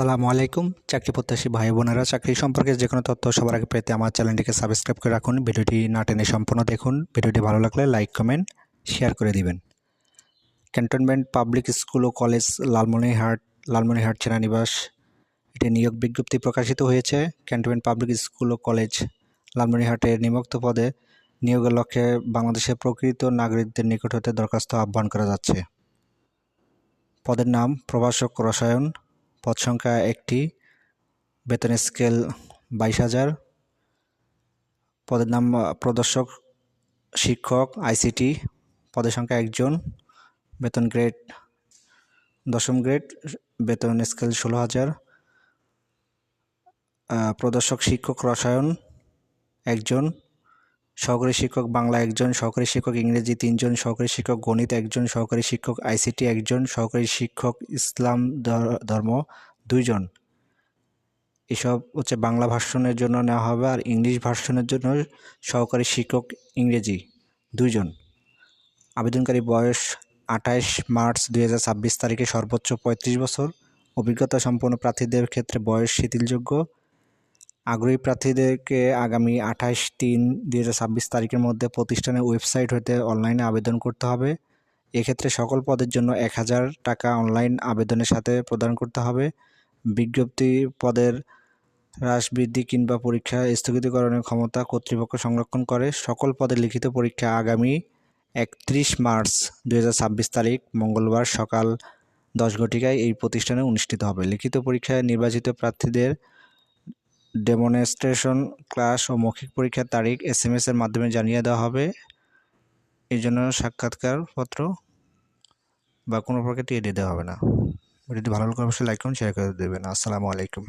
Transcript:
আসসালামু আলাইকুম চাকরি প্রত্যাশী ভাই বোনেরা, চাকরি সম্পর্কে যে কোনো তথ্য সবার আগে পেতে আমার চ্যানেলটিকে সাবস্ক্রাইব করে রাখুন। ভিডিওটি না টেনে সম্পূর্ণ দেখুন। ভিডিওটি ভালো লাগলে লাইক কমেন্ট শেয়ার করে দিবেন। ক্যান্টনমেন্ট পাবলিক স্কুল ও কলেজ লালমনিরহাট সেনানিবাস এটি নিয়োগ বিজ্ঞপ্তি প্রকাশিত হয়েছে। ক্যান্টনমেন্ট পাবলিক স্কুল ও কলেজ লালমনিরহাটের নিম্নোক্ত পদে নিয়োগের লক্ষ্যে বাংলাদেশের প্রকৃত নাগরিকদের নিকট হতে দরখাস্ত আহ্বান করা যাচ্ছে। পদের নাম প্রভাষক রসায়ন, পদ সংখ্যা 1টি, বেতন স্কেল 22,000। পদের নাম প্রদর্শক শিক্ষক আইসিটি, পদের সংখ্যা 1জন, বেতন গ্রেড 10ম গ্রেড, বেতন স্কেল 16,000। প্রদর্শক শিক্ষক রসায়ন 1জন, সহকারী শিক্ষক বাংলা 1জন, সহকারী শিক্ষক ইংরেজি 3জন, সহকারী শিক্ষক গণিত 1জন, সহকারী শিক্ষক আইসিটি 1জন, সহকারী শিক্ষক ইসলাম ধর্ম 2জন। এসব হচ্ছে বাংলা ভার্সনের জন্য নেওয়া হবে। আর ইংলিশ ভার্সনের জন্য সহকারী শিক্ষক ইংরেজি 2জন। আবেদনকারী বয়স 28 মার্চ 2026 তারিখে সর্বোচ্চ 35 বছর। অভিজ্ঞতা সম্পন্ন প্রার্থীদের ক্ষেত্রে বয়স শিথিলযোগ্য। আগ্রহী প্রার্থীদেরকে আগামী 28/3/2026 তারিখের মধ্যে প্রতিষ্ঠানের ওয়েবসাইট হতে অনলাইনে আবেদন করতে হবে। এক্ষেত্রে সকল পদের জন্য 1000 টাকা অনলাইন আবেদনের সাথে প্রদান করতে হবে। বিজ্ঞপ্তি পদের হ্রাস বৃদ্ধি কিংবা পরীক্ষা স্থগিতকরণের ক্ষমতা কর্তৃপক্ষ সংরক্ষণ করে। সকল পদের লিখিত পরীক্ষা আগামী 31 মার্চ 2026 তারিখ মঙ্গলবার সকাল 10 ঘটিকায় এই প্রতিষ্ঠানে অনুষ্ঠিত হবে। লিখিত পরীক্ষায় নির্বাচিত প্রার্থীদের ডেমনস্ট্রেশন ক্লাস ও মৌখিক পরীক্ষার তারিখ SMS এর মাধ্যমে জানিয়ে দেওয়া হবে। এই জন্য সাক্ষাৎকারপত্র বা কোনো প্রকার টিএডি দেওয়া হবে না। ভিডিওটি ভালো লাগলে অবশ্যই লাইক করুন, শেয়ার করে দেবেন। আসসালামু আলাইকুম।